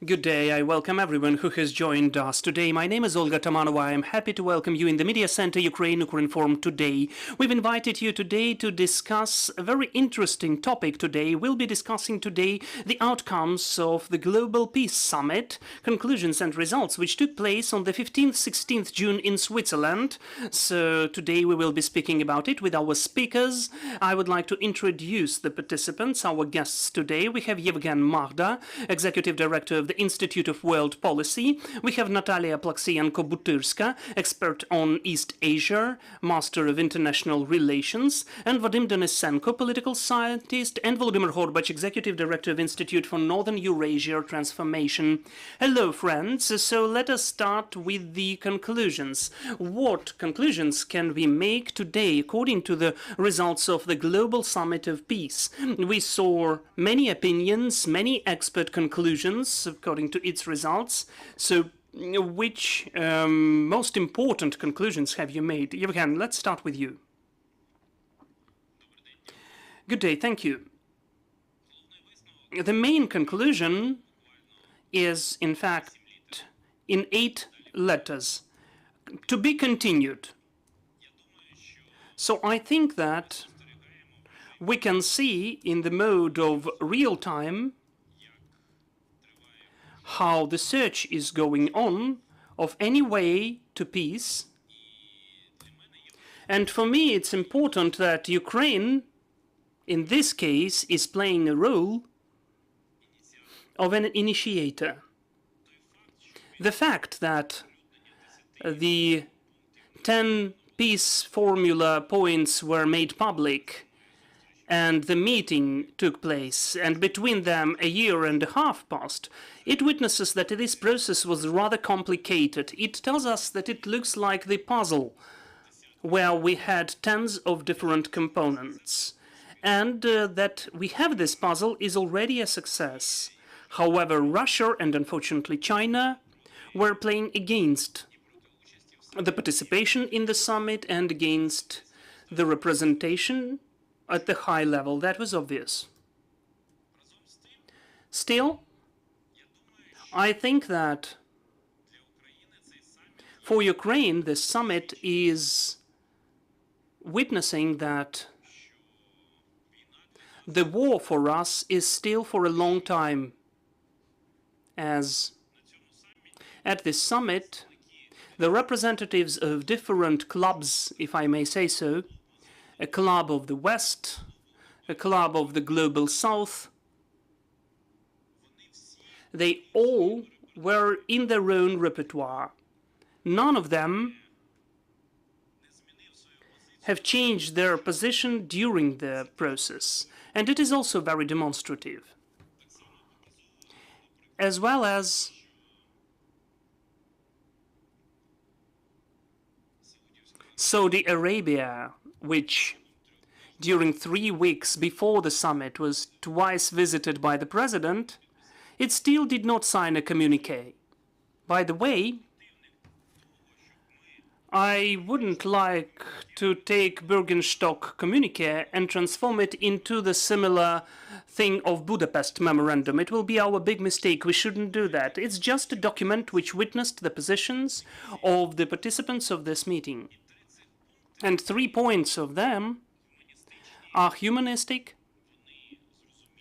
Good day. I welcome everyone who has joined us today. My name is Olga Tamanova. I am happy to welcome you in the Media Center Ukraine today. We've invited you today to discuss a very interesting topic today. We'll be discussing today the outcomes of the Global Peace Summit, conclusions and results, which took place on the 15th-16th June in Switzerland. So today we will be speaking about it with our speakers. I would like to introduce the participants, our guests today. We have Yevhen Mahda, Executive Director of the Institute of World Policy. We have Nataliya Plaksiienko-Butyrska, expert on East Asia, Master of International Relations, and Vadym Denysenko, political scientist, and Volodymyr Horbach, Executive Director of Institute for Northern Eurasia Transformation. Hello, friends. So let us start with the conclusions. What conclusions can we make today according to the results of the Global Summit of Peace? We saw many opinions, many expert conclusions according to its results. So which most important conclusions have you made? Yevhen, let's start with you. Good day, thank you. The main conclusion is, in fact, in 8 letters. To be continued. So I think that we can see in the mode of real time how the search is going on of any way to peace. And for me, it's important that Ukraine, in this case, is playing a role of an initiator. The fact that the 10 peace formula points were made public and the meeting took place, and between them a year and a half passed, it witnesses that this process was rather complicated. It tells us that it looks like the puzzle, where we had tens of different components, and that we have this puzzle is already a success. However, Russia and unfortunately China were playing against the participation in the summit and against the representation at the high level. That was obvious. Still, I think that for Ukraine, this summit is witnessing that the war for us is still for a long time, as at this summit, the representatives of different clubs, if I may say so, a club of the West, a club of the Global South, they all were in their own repertoire. None of them have changed their position during the process, and it is also very demonstrative. As well as Saudi Arabia, which during 3 weeks before the summit was twice visited by the president, it still did not sign a communiqué. By the way, I wouldn't like to take Bürgenstock communiqué and transform it into the similar thing of Budapest memorandum. It will be our big mistake. We shouldn't do that. It's just a document which witnessed the positions of the participants of this meeting. And 3 points of them are humanistic,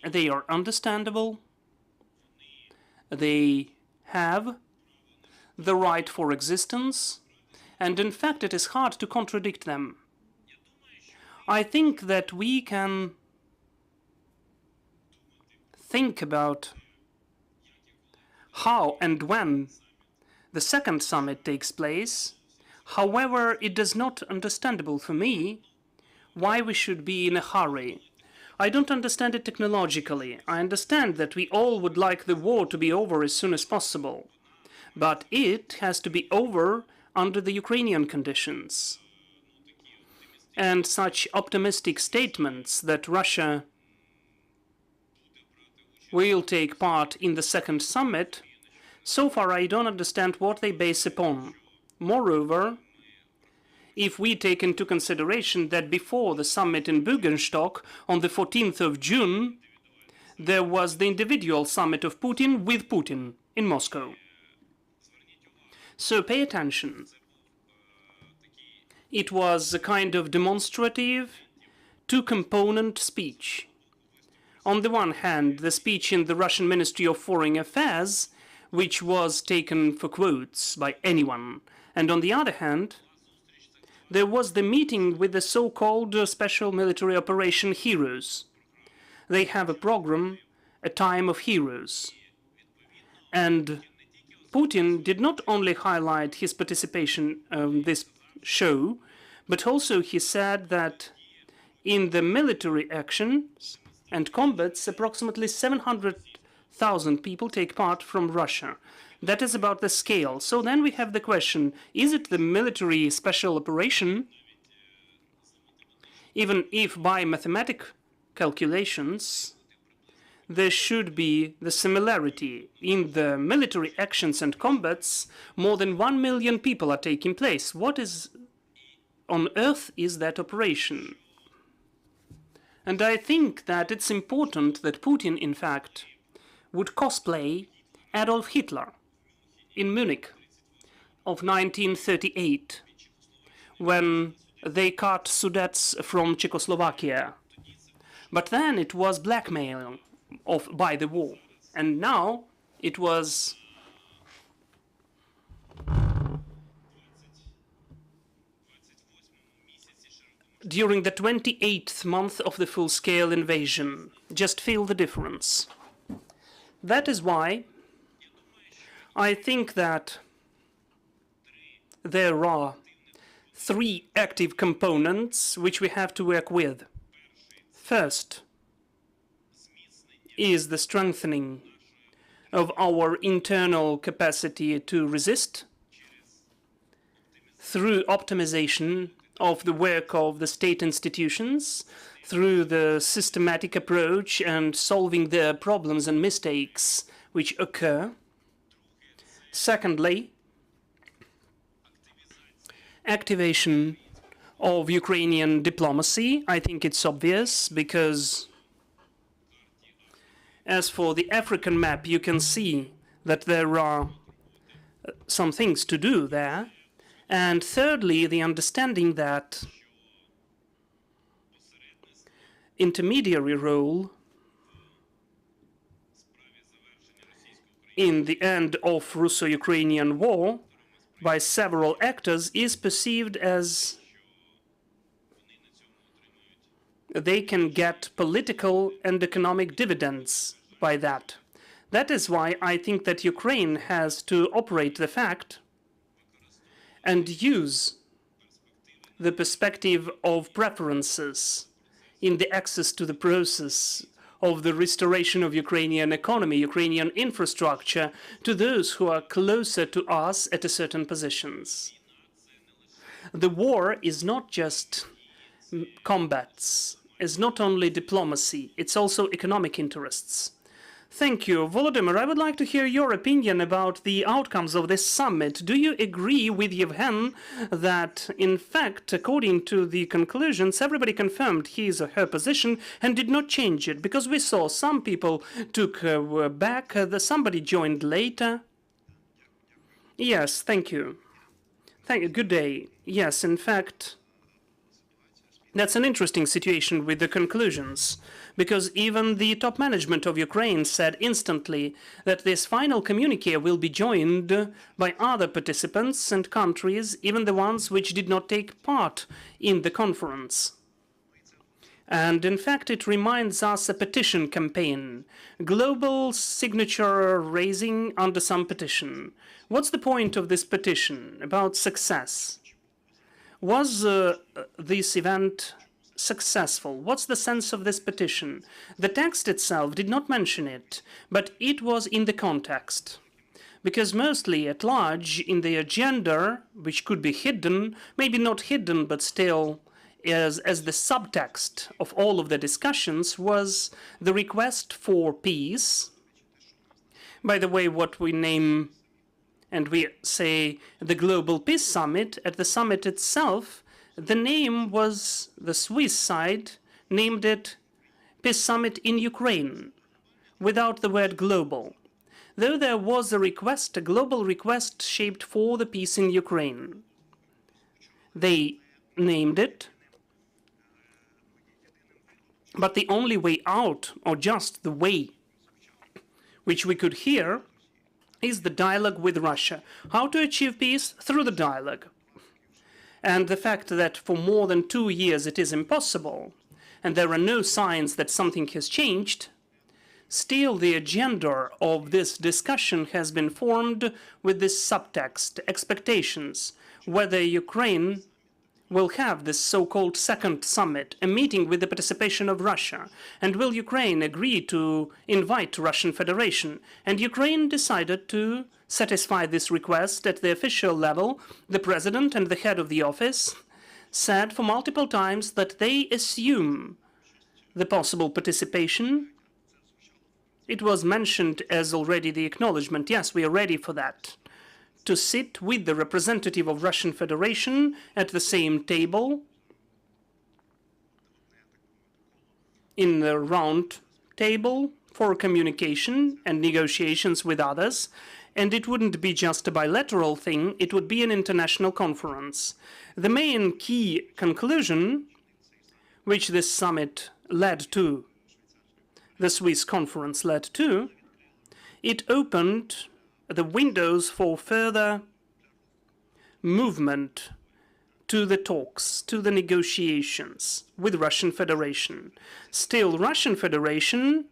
they are understandable, they have the right for existence, and in fact it is hard to contradict them. I think that we can think about how and when the second summit takes place. However, it is not understandable for me why we should be in a hurry. I don't understand it technologically. I understand that we all would like the war to be over as soon as possible. But it has to be over under the Ukrainian conditions. And such optimistic statements that Russia will take part in the second summit, so far I don't understand what they base upon. Moreover, if we take into consideration that before the summit in Bürgenstock on the 14th of June, there was the individual summit of Putin with Putin in Moscow. So pay attention. It was a kind of demonstrative, two-component speech. On the one hand, the speech in the Russian Ministry of Foreign Affairs, which was taken for quotes by anyone. And on the other hand, there was the meeting with the so-called Special Military Operation Heroes. They have a program, a time of heroes. And Putin did not only highlight his participation in this show, but also he said that in the military actions and combats, approximately 700,000 people take part from Russia. That is about the scale. So then we have the question, is it the military special operation? Even if by mathematical calculations, there should be the similarity. In the military actions and combats, more than 1 million people are taking place. What on earth is that operation? And I think that it's important that Putin, in fact, would cosplay Adolf Hitler in Munich of 1938, when they cut Sudets from Czechoslovakia. But then it was blackmail by the war, and now it was during the 28th month of the full-scale invasion. Just feel the difference. That is why I think that there are three active components which we have to work with. First is the strengthening of our internal capacity to resist through optimization of the work of the state institutions, through the systematic approach and solving the problems and mistakes which occur. Secondly, activation of Ukrainian diplomacy. I think it's obvious because as for the African map, you can see that there are some things to do there. And thirdly, the understanding that intermediary role in the end of Russo-Ukrainian war by several actors is perceived as they can get political and economic dividends by that. That is why I think that Ukraine has to operate the fact and use the perspective of preferences in the access to the process of the restoration of Ukrainian economy, Ukrainian infrastructure, to those who are closer to us at a certain positions. The war is not just combats, it's not only diplomacy, it's also economic interests. Thank you. Volodymyr, I would like to hear your opinion about the outcomes of this summit. Do you agree with Yevhen that, in fact, according to the conclusions, everybody confirmed his or her position and did not change it? Because we saw some people were back, somebody joined later. Yes, thank you. Thank you. Good day. Yes, in fact, that's an interesting situation with the conclusions, because even the top management of Ukraine said instantly that this final communique will be joined by other participants and countries, even the ones which did not take part in the conference. And in fact, it reminds us a petition campaign, global signature raising under some petition. What's the point of this petition about success? Was this event successful? What's the sense of this petition? The text itself did not mention it, but it was in the context. Because mostly at large in the agenda, which could be hidden, maybe not hidden, but still as the subtext of all of the discussions, was the request for peace. By the way, what we name and we say the Global Peace Summit, at the summit itself, The name was, the Swiss side named it Peace Summit in Ukraine, without the word global, though there was a request, a global request shaped for the peace in Ukraine. They named it, but the only way out, or just the way which we could hear, is the dialogue with Russia. How to achieve peace? Through the dialogue. And the fact that for more than 2 years it is impossible, and there are no signs that something has changed, still the agenda of this discussion has been formed with this subtext, expectations, whether Ukraine will have this so-called second summit, a meeting with the participation of Russia, and will Ukraine agree to invite Russian Federation? And Ukraine decided to satisfy this request at the official level. The president and the head of the office said for multiple times that they assume the possible participation. It was mentioned as already the acknowledgement. Yes, we are ready for that. To sit with the representative of Russian Federation at the same table in the round table for communication and negotiations with others. And it wouldn't be just a bilateral thing, it would be an international conference. The main key conclusion, which this summit led to, the Swiss conference led to, it opened the windows for further movement to the talks, to the negotiations with Russian Federation. Still, Russian Federation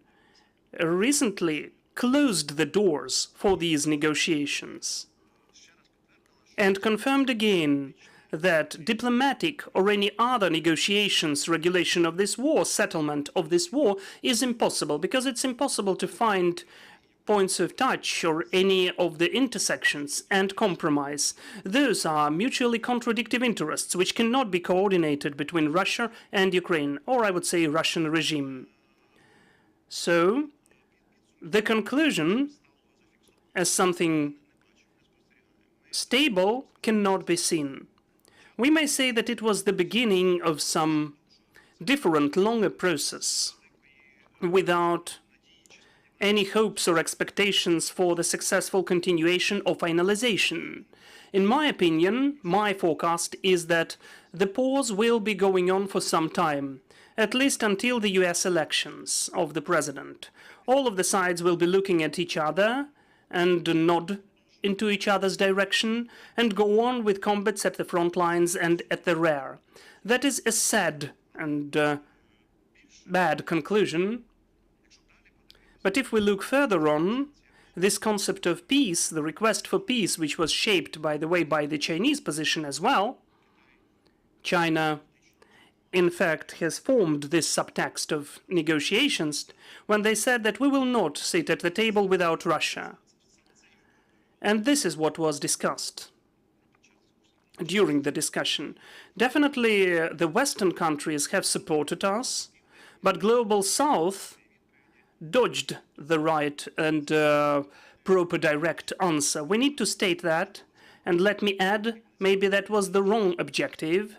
recently closed the doors for these negotiations and confirmed again that diplomatic or any other negotiations, regulation of this war, settlement of this war is impossible, because it's impossible to find points of touch or any of the intersections and compromise. Those are mutually contradictory interests which cannot be coordinated between Russia and Ukraine, or I would say Russian regime. So the conclusion as something stable cannot be seen. We may say that it was the beginning of some different, longer process without any hopes or expectations for the successful continuation or finalization. In my opinion, my forecast is that the pause will be going on for some time, at least until the US elections of the president. All of the sides will be looking at each other and nod into each other's direction and go on with combats at the front lines and at the rear. That is a sad and bad conclusion. But if we look further on, this concept of peace, the request for peace, which was shaped, by the way, by the Chinese position as well, China, in fact, has formed this subtext of negotiations when they said that we will not sit at the table without Russia. And this is what was discussed during the discussion. Definitely, the Western countries have supported us, but Global South dodged the right and proper direct answer. We need to state that, and let me add, maybe that was the wrong objective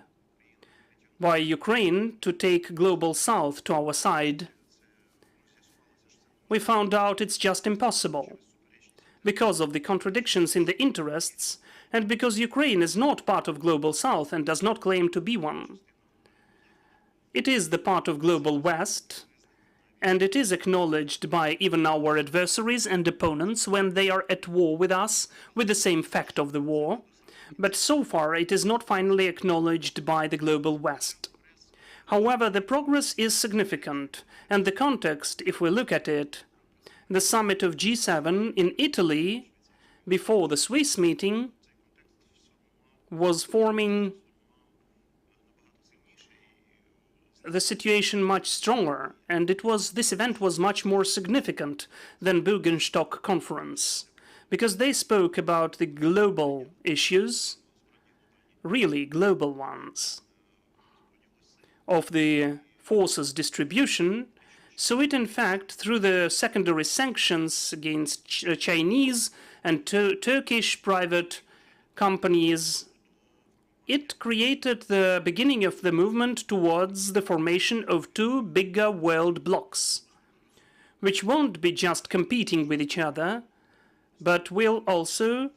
by Ukraine to take Global South to our side. We found out it's just impossible because of the contradictions in the interests and because Ukraine is not part of Global South and does not claim to be one. It is the part of Global West, and it is acknowledged by even our adversaries and opponents when they are at war with us with the same fact of the war. But so far it is not finally acknowledged by the Global West. However, the progress is significant, and the context, if we look at it, the summit of G7 in Italy before the Swiss meeting was forming the situation much stronger, and this event was much more significant than Bürgenstock conference, because they spoke about the global issues, really global ones, of the forces distribution. So it, in fact, through the secondary sanctions against Chinese and Turkish private companies it created the beginning of the movement towards the formation of two bigger world blocs, which won't be just competing with each other, but will also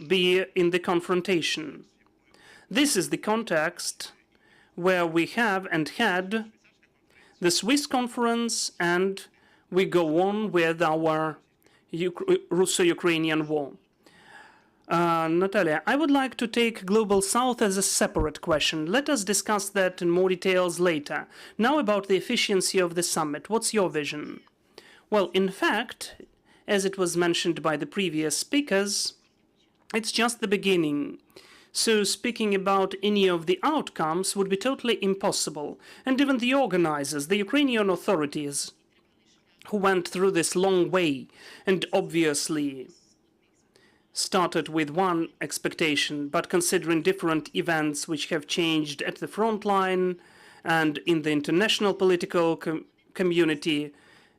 be in the confrontation. This is the context where we have and had the Swiss conference, and we go on with our Russo-Ukrainian war. Nataliya, I would like to take Global South as a separate question. Let us discuss that in more details later. Now about the efficiency of the summit. What's your vision? Well, in fact, as it was mentioned by the previous speakers, it's just the beginning. So speaking about any of the outcomes would be totally impossible. And even the organizers, the Ukrainian authorities, who went through this long way and obviously started with one expectation, but considering different events which have changed at the front line and in the international political community,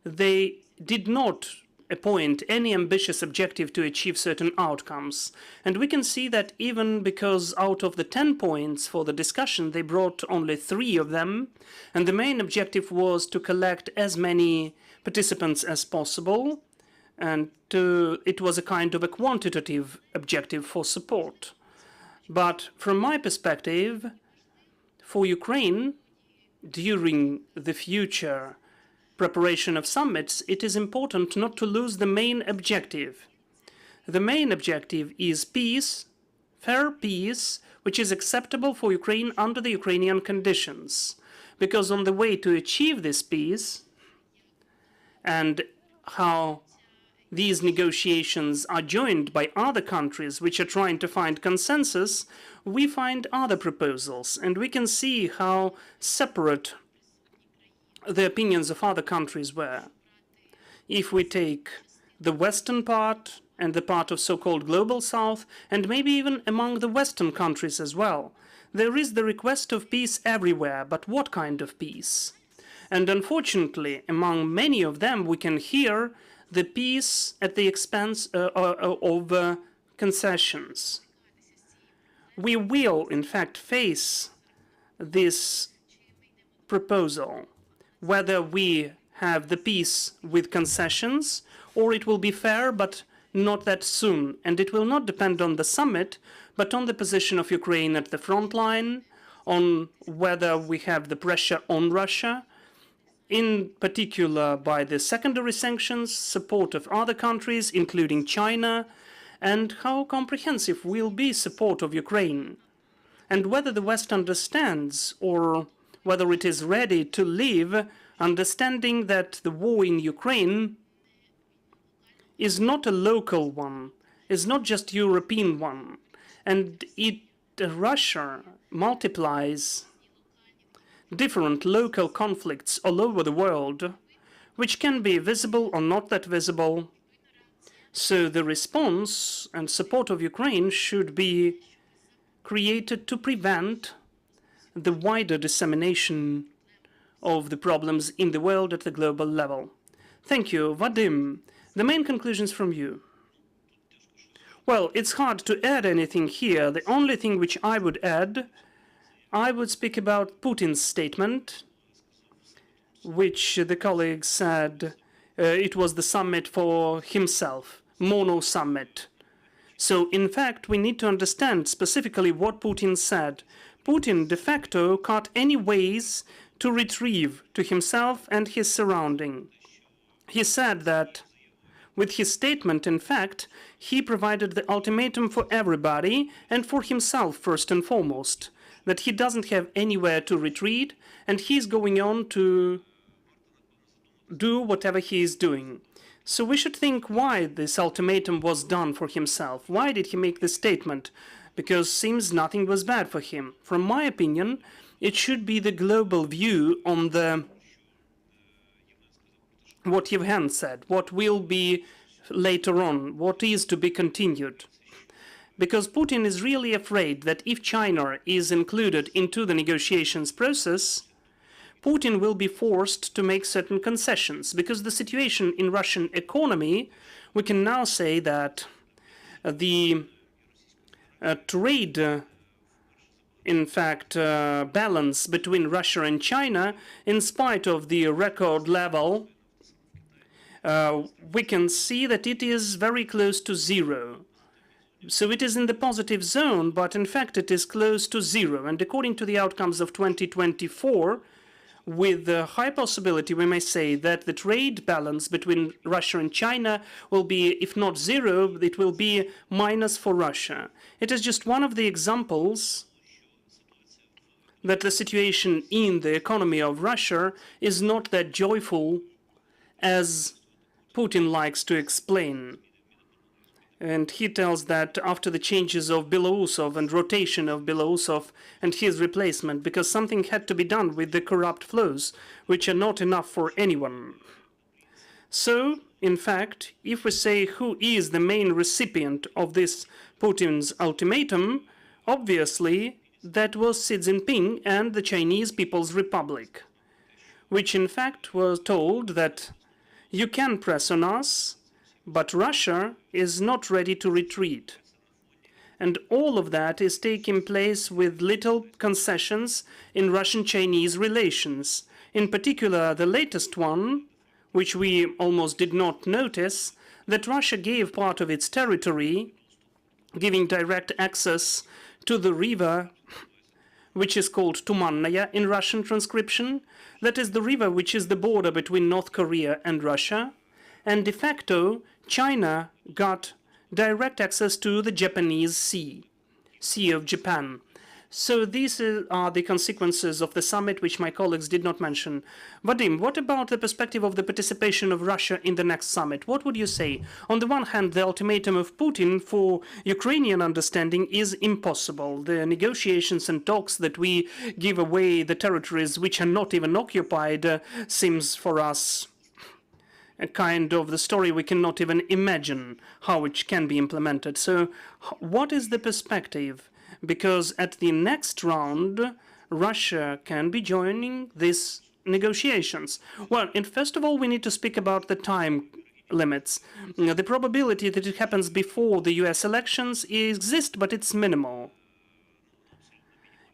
they did not appoint any ambitious objective to achieve certain outcomes. And we can see that even because out of the 10 points for the discussion, they brought only 3 of them, and the main objective was to collect as many participants as possible, and it was a kind of a quantitative objective for support. But from my perspective, for Ukraine, during the future preparation of summits, it is important not to lose the main objective. The main objective is peace, fair peace, which is acceptable for Ukraine under the Ukrainian conditions. Because on the way to achieve this peace, and how these negotiations are joined by other countries which are trying to find consensus, we find other proposals, and we can see how separate the opinions of other countries were. If we take the Western part and the part of so-called Global South, and maybe even among the Western countries as well, there is the request of peace everywhere, but what kind of peace? And unfortunately, among many of them, we can hear the peace at the expense of concessions. We will, in fact, face this proposal, whether we have the peace with concessions or it will be fair, but not that soon. And it will not depend on the summit, but on the position of Ukraine at the front line, on whether we have the pressure on Russia, in particular by the secondary sanctions, support of other countries, including China, and how comprehensive will be support of Ukraine, and whether the West understands or whether it is ready to live, understanding that the war in Ukraine is not a local one, is not just European one, and Russia multiplies different local conflicts all over the world, which can be visible or not that visible. So the response and support of Ukraine should be created to prevent the wider dissemination of the problems in the world at the global level. Thank you. Vadym, the main conclusions from you. Well, it's hard to add anything here. The only thing which I would add, I would speak about Putin's statement, which the colleague said it was the summit for himself, mono summit. So, in fact, we need to understand specifically what Putin said. Putin de facto cut any ways to retrieve to himself and his surrounding. He said that with his statement, in fact, he provided the ultimatum for everybody and for himself first and foremost, that he doesn't have anywhere to retreat and he's going on to do whatever he is doing. So we should think why this ultimatum was done for himself. Why did he make this statement? Because seems nothing was bad for him. From my opinion, it should be the global view on the what Yevhen said, what will be later on, what is to be continued. Because Putin is really afraid that if China is included into the negotiations process, Putin will be forced to make certain concessions. Because the situation in Russian economy, we can now say that the trade in fact, balance between Russia and China, in spite of the record level, we can see that it is very close to zero. So it is in the positive zone, but in fact it is close to zero. And according to the outcomes of 2024, with a high possibility, we may say that the trade balance between Russia and China will be, if not zero, it will be minus for Russia. It is just one of the examples that the situation in the economy of Russia is not that joyful as Putin likes to explain. And he tells that after the changes of Belousov and rotation of Belousov and his replacement, because something had to be done with the corrupt flows, which are not enough for anyone. So, in fact, if we say who is the main recipient of this Putin's ultimatum, obviously that was Xi Jinping and the Chinese People's Republic, which in fact was told that you can press on us, but Russia is not ready to retreat. And all of that is taking place with little concessions in Russian-Chinese relations. In particular, the latest one, which we almost did not notice, that Russia gave part of its territory, giving direct access to the river, which is called Tumannaya in Russian transcription. That is the river which is the border between North Korea and Russia. And de facto, China got direct access to the Japanese Sea, Sea of Japan. So these are the consequences of the summit, which my colleagues did not mention. Vadym, what about the perspective of the participation of Russia in the next summit? What would you say? On the one hand, the ultimatum of Putin for Ukrainian understanding is impossible. The negotiations and talks that we give away the territories which are not even occupied seems for us a kind of the story we cannot even imagine how it can be implemented. So what is the perspective? Because at the next round, Russia can be joining these negotiations. Well, and first of all, we need to speak about the time limits. The probability that it happens before the US elections exists, but it's minimal.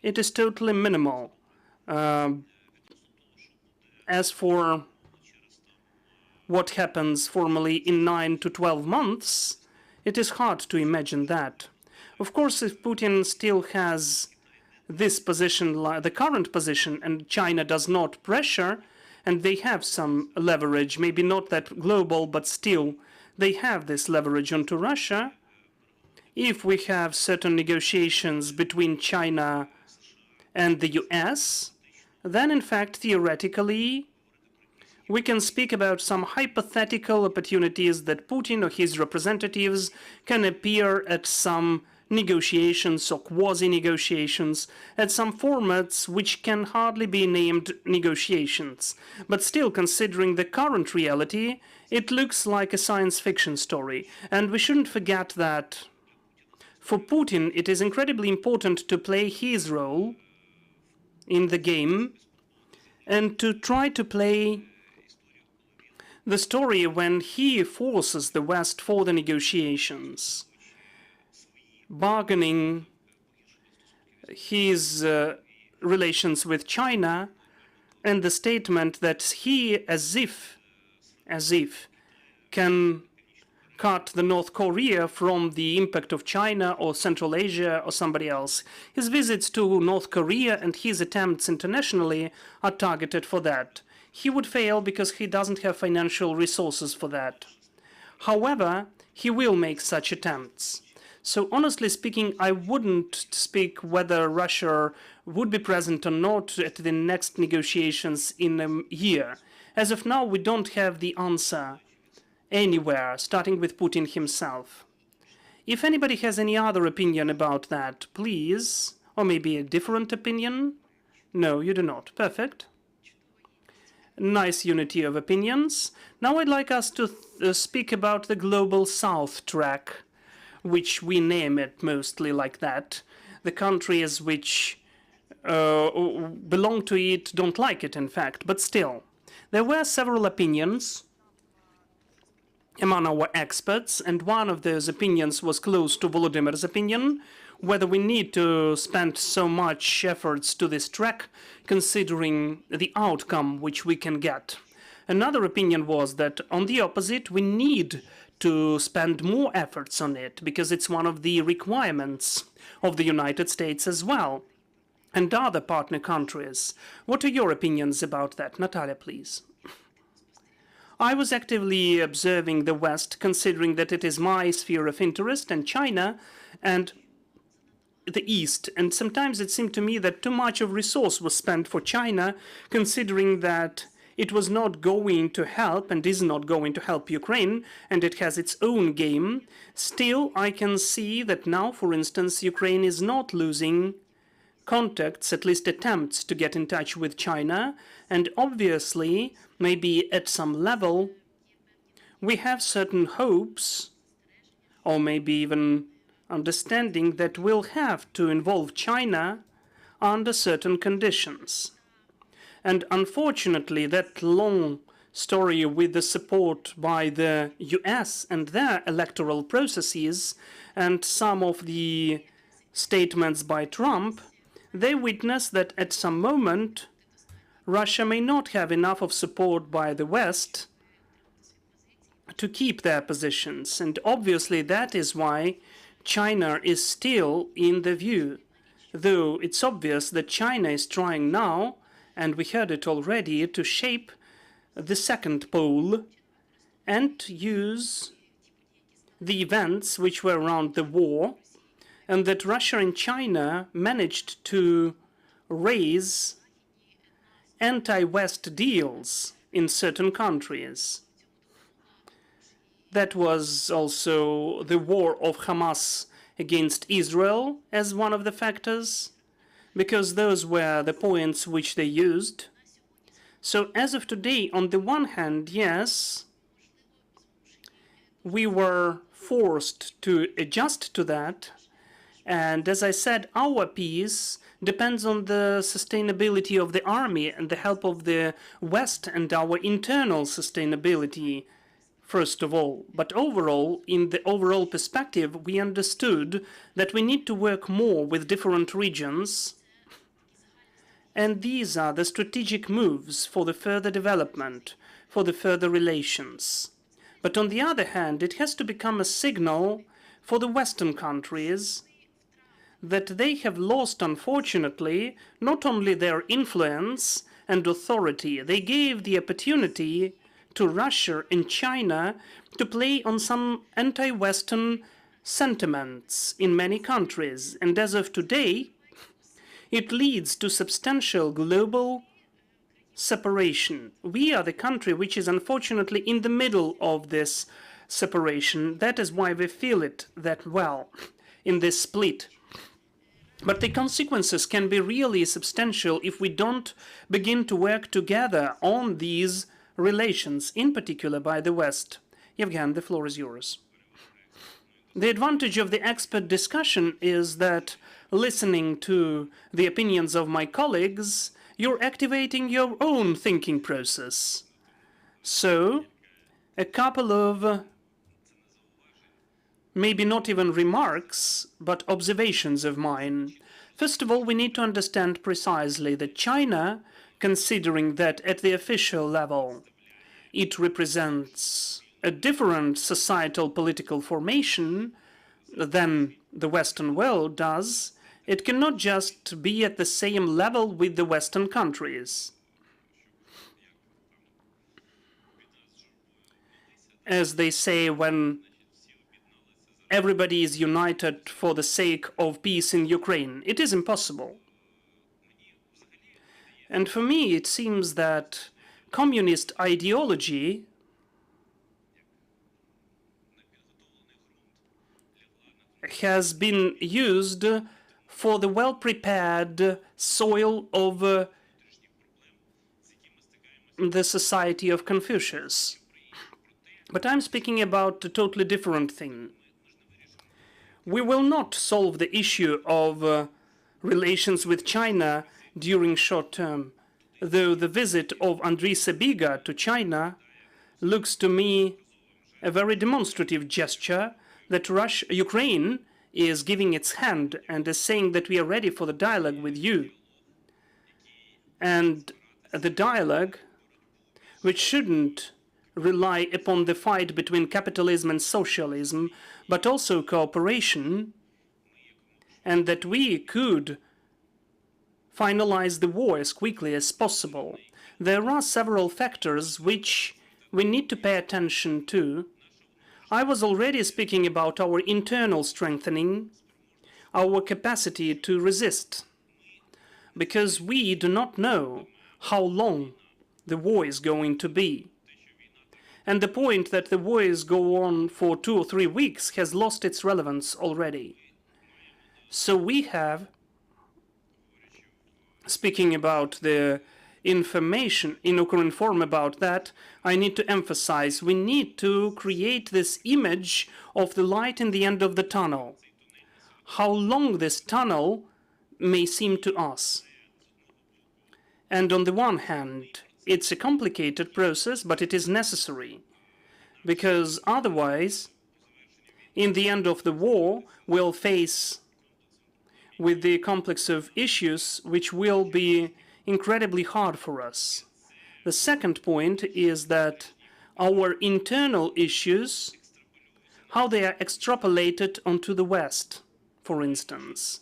It is totally minimal. As for what happens formally in 9 to 12 months, it is hard to imagine that. Of course, if Putin still has this position, the current position, and China does not pressure, and they have some leverage, maybe not that global, but still they have this leverage onto Russia. If we have certain negotiations between China and the US, then in fact, theoretically, we can speak about some hypothetical opportunities that Putin or his representatives can appear at some negotiations or quasi-negotiations at some formats which can hardly be named negotiations. But still, considering the current reality, it looks like a science fiction story. And we shouldn't forget that for Putin, it is incredibly important to play his role in the game and to try to play the story when he forces the West for the negotiations, bargaining his relations with China, and the statement that he, as if, can cut the North Korea from the impact of China or Central Asia or somebody else. His visits to North Korea and his attempts internationally are targeted for that. He would fail because he doesn't have financial resources for that. However, he will make such attempts. So honestly speaking, I wouldn't speak whether Russia would be present or not at the next negotiations in a year. As of now, we don't have the answer anywhere, starting with Putin himself. If anybody has any other opinion about that, please, or maybe a different opinion? No, you do not. Perfect. Nice unity of opinions. Now I'd like us to speak about the Global South track, which we name it mostly like that. The countries which belong to it don't like it, in fact, but still. There were several opinions among our experts, and one of those opinions was close to Volodymyr's opinion, whether we need to spend so much efforts to this track, considering the outcome which we can get. Another opinion was that, on the opposite, we need to spend more efforts on it, because it's one of the requirements of the United States as well, and other partner countries. What are your opinions about that? Nataliya, please. I was actively observing the West, considering that it is my sphere of interest, and China, and the East. And sometimes it seemed to me that too much of resource was spent for China, considering that it was not going to help and is not going to help Ukraine, and it has its own game. Still, I can see that now, for instance, Ukraine is not losing contacts, at least attempts to get in touch with China, and obviously, maybe at some level, we have certain hopes, or maybe even understanding that we'll have to involve China under certain conditions. And unfortunately, that long story with the support by the US and their electoral processes and some of the statements by Trump, they witness that at some moment Russia may not have enough of support by the West to keep their positions. And obviously that is why China is still in the view, though it's obvious that China is trying now, and we heard it already, to shape the second pole and use the events which were around the war, and that Russia and China managed to raise anti-West deals in certain countries. That was also the war of Hamas against Israel as one of the factors, because those were the points which they used. So as of today, on the one hand, yes, we were forced to adjust to that. And as I said, our peace depends on the sustainability of the army and the help of the West and our internal sustainability, first of all. But overall, in the overall perspective, we understood that we need to work more with different regions. And these are the strategic moves for the further development, for the further relations. But on the other hand, it has to become a signal for the Western countries that they have lost, unfortunately, not only their influence and authority, they gave the opportunity to Russia and China to play on some anti-Western sentiments in many countries. And as of today, it leads to substantial global separation. We are the country which is unfortunately in the middle of this separation. That is why we feel it that well in this split. But the consequences can be really substantial if we don't begin to work together on these relations, in particular by the West. Yevhen, the floor is yours. The advantage of the expert discussion is that, listening to the opinions of my colleagues, you're activating your own thinking process. So, a couple of maybe not even remarks, but observations of mine. First of all, we need to understand precisely that China, considering that at the official level it represents a different societal political formation than the Western world does, it cannot just be at the same level with the Western countries. As they say, when everybody is united for the sake of peace in Ukraine, it is impossible. And for me, it seems that communist ideology has been used for the well-prepared soil of the society of Confucius. But I'm speaking about a totally different thing. We will not solve the issue of relations with China during short term, though the visit of Andriy Sabiga to China looks to me a very demonstrative gesture that Ukraine is giving its hand and is saying that we are ready for the dialogue with you. And the dialogue, which shouldn't rely upon the fight between capitalism and socialism, but also cooperation, and that we could finalize the war as quickly as possible. There are several factors which we need to pay attention to. I was already speaking about our internal strengthening, our capacity to resist, because we do not know how long the war is going to be. And the point that the war is go on for 2 or 3 weeks has lost its relevance already. So we have, speaking about the information in Ukrinform about that, I need to emphasize we need to create this image of the light in the end of the tunnel. How long this tunnel may seem to us. And on the one hand, it's a complicated process, but it is necessary, because otherwise, in the end of the war, we'll face with the complex of issues which will be incredibly hard for us. The second point is that our internal issues, how they are extrapolated onto the West, for instance.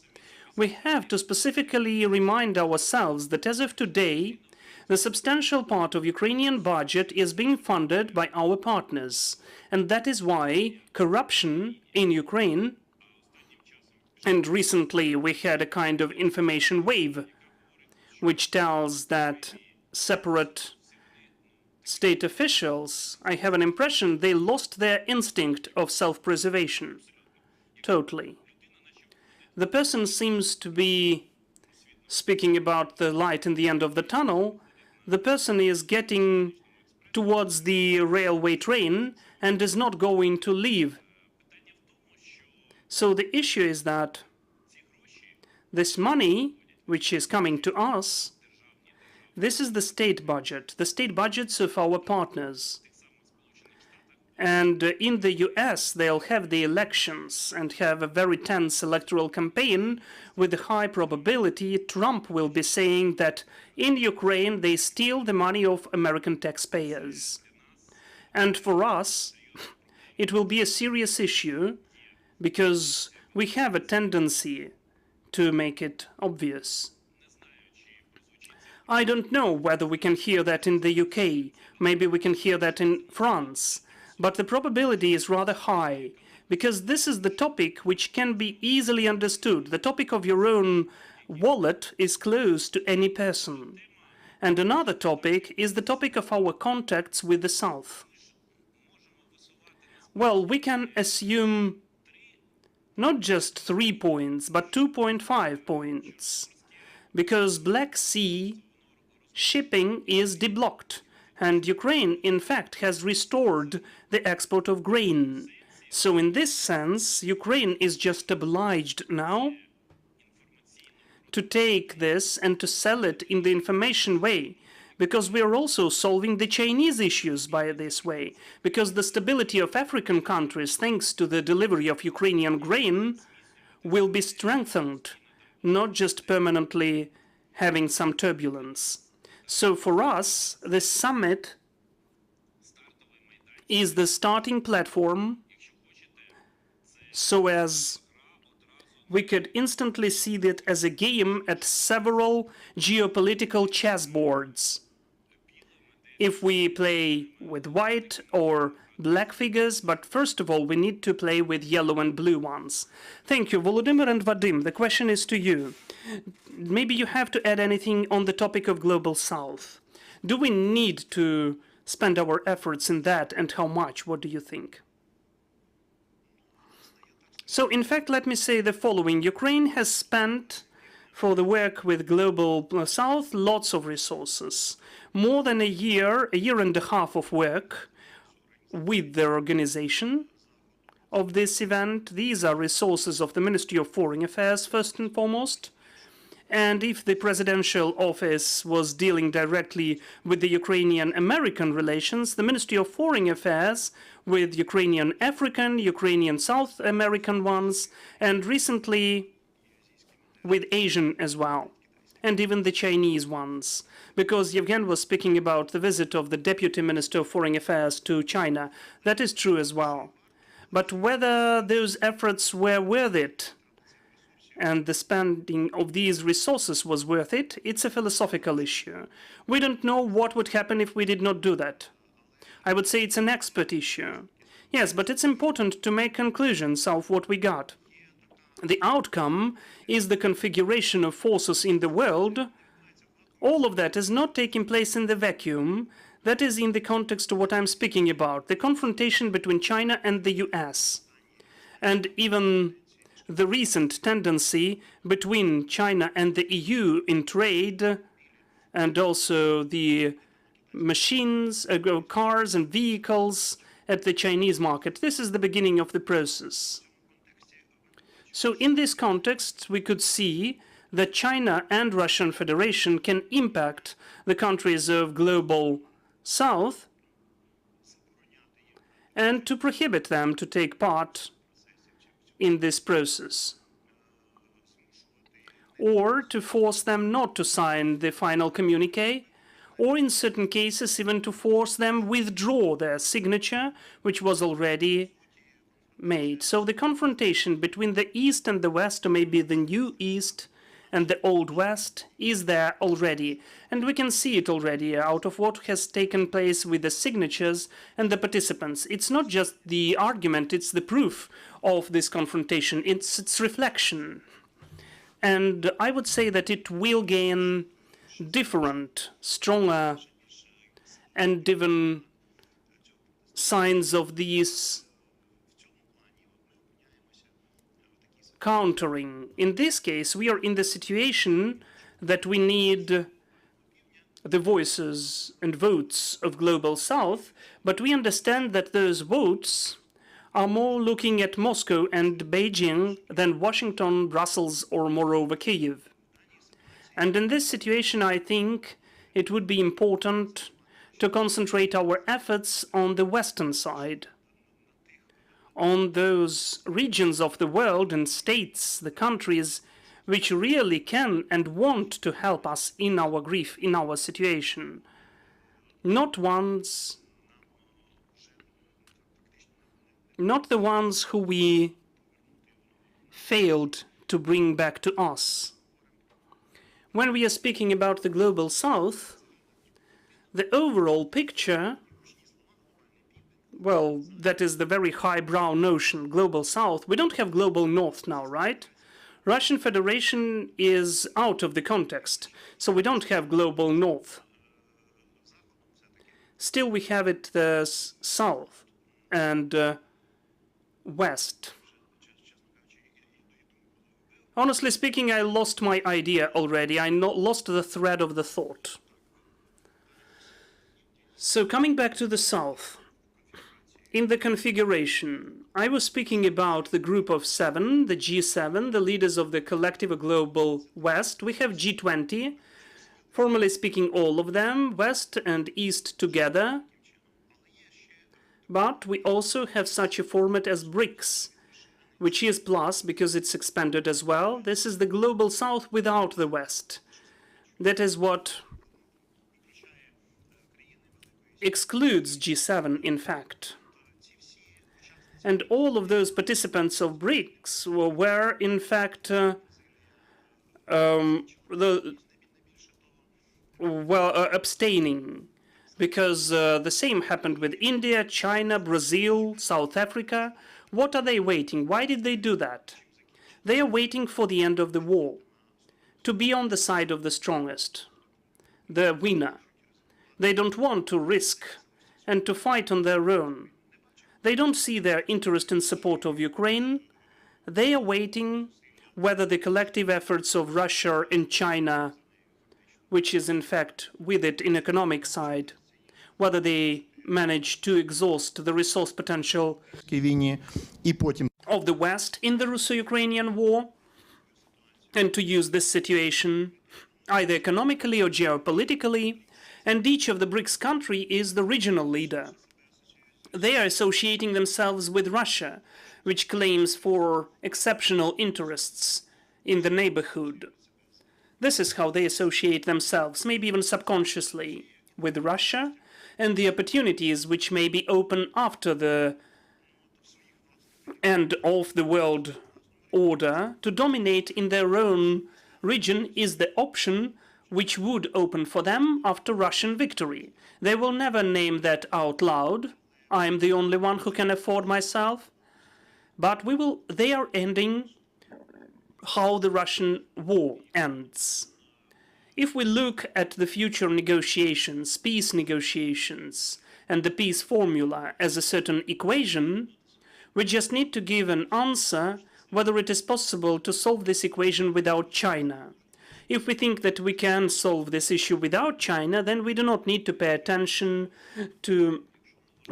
We have to specifically remind ourselves that as of today, the substantial part of Ukrainian budget is being funded by our partners, and that is why corruption in Ukraine, and recently we had a kind of information wave, which tells that separate state officials, I have an impression they lost their instinct of self-preservation, totally. The person seems to be speaking about the light in the end of the tunnel. The person is getting towards the railway train and is not going to leave. So the issue is that this money, which is coming to us, this is the state budgets of our partners. And in the US, they'll have the elections and have a very tense electoral campaign. With a high probability, Trump will be saying that in Ukraine, they steal the money of American taxpayers. And for us, it will be a serious issue because we have a tendency to make it obvious. I don't know whether we can hear that in the UK. Maybe we can hear that in France. But the probability is rather high, because this is the topic which can be easily understood. The topic of your own wallet is close to any person. And another topic is the topic of our contacts with the South. Well, we can assume not just 3 points, but 2.5 points, because Black Sea shipping is deblocked. And Ukraine, in fact, has restored the export of grain. So in this sense, Ukraine is just obliged now to take this and to sell it in the information way, because we are also solving the Chinese issues by this way, because the stability of African countries, thanks to the delivery of Ukrainian grain, will be strengthened, not just permanently having some turbulence. So for us, this summit is the starting platform so as we could instantly see that as a game at several geopolitical chessboards. If we play with white or black figures, but first of all, we need to play with yellow and blue ones. Thank you, Volodymyr and Vadym. The question is to you. Maybe you have to add anything on the topic of Global South. Do we need to spend our efforts in that, and how much? What do you think? So, in fact, let me say the following. Ukraine has spent, for the work with Global South, lots of resources. More than a year and a half of work with the organization of this event. These are resources of the Ministry of Foreign Affairs, first and foremost. And if the presidential office was dealing directly with the Ukrainian-American relations, the Ministry of Foreign Affairs with Ukrainian African, Ukrainian South American ones, and recently with Asian as well, and even the Chinese ones. Because Yevhen was speaking about the visit of the Deputy Minister of Foreign Affairs to China. That is true as well. But whether those efforts were worth it and the spending of these resources was worth it, it's a philosophical issue. We don't know what would happen if we did not do that. I would say it's an expert issue. Yes, but it's important to make conclusions of what we got. The outcome is the configuration of forces in the world. All of that is not taking place in the vacuum. That is in the context of what I'm speaking about, the confrontation between China and the US. And even the recent tendency between China and the EU in trade, and also the machines, cars and vehicles at the Chinese market. This is the beginning of the process. So in this context, we could see that China and Russian Federation can impact the countries of global South and to prohibit them to take part in this process, or to force them not to sign the final communique, or in certain cases even to force them withdraw their signature, which was already made. So the confrontation between the East and the West, or maybe the new East and the old West, is there already. And we can see it already out of what has taken place with the signatures and the participants. It's not just the argument, it's the proof of this confrontation. It's its reflection. And I would say that it will gain different, stronger, and even signs of these countering. In this case, we are in the situation that we need the voices and votes of Global South, but we understand that those votes are more looking at Moscow and Beijing than Washington, Brussels, or moreover Kyiv. And in this situation, I think it would be important to concentrate our efforts on the Western side, on those regions of the world and states, the countries, which really can and want to help us in our grief, in our situation. Not the ones who we failed to bring back to us. When we are speaking about the Global South, the overall picture, well, that is the very highbrow notion, Global South. We don't have Global North now, right? Russian Federation is out of the context, so we don't have Global North. Still, we have it the South and West. Honestly speaking, I lost my idea already. I lost the thread of the thought. So coming back to the South, in the configuration, I was speaking about the group of seven, the G7, the leaders of the collective global West. We have G20, formally speaking all of them, West and East together. But we also have such a format as BRICS, which is plus because it's expanded as well. This is the Global South without the West. That is what excludes G7, in fact. And all of those participants of BRICS were in fact, abstaining, because the same happened with India, China, Brazil, South Africa. What are they waiting? Why did they do that? They are waiting for the end of the war, to be on the side of the strongest, the winner. They don't want to risk and to fight on their own. They don't see their interest in support of Ukraine. They are waiting whether the collective efforts of Russia and China, which is in fact with it in economic side, whether they manage to exhaust the resource potential of the West in the Russo-Ukrainian war, and to use this situation either economically or geopolitically, and each of the BRICS countries is the regional leader. They are associating themselves with Russia, which claims for exceptional interests in the neighborhood. This is how they associate themselves, maybe even subconsciously, with Russia and the opportunities which may be open after the end of the world order to dominate in their own region is the option which would open for them after Russian victory. They will never name that out loud. I am the only one who can afford myself. But they are ending how the Russian war ends. If we look at the future negotiations, peace negotiations, and the peace formula as a certain equation, we just need to give an answer whether it is possible to solve this equation without China. If we think that we can solve this issue without China, then we do not need to pay attention to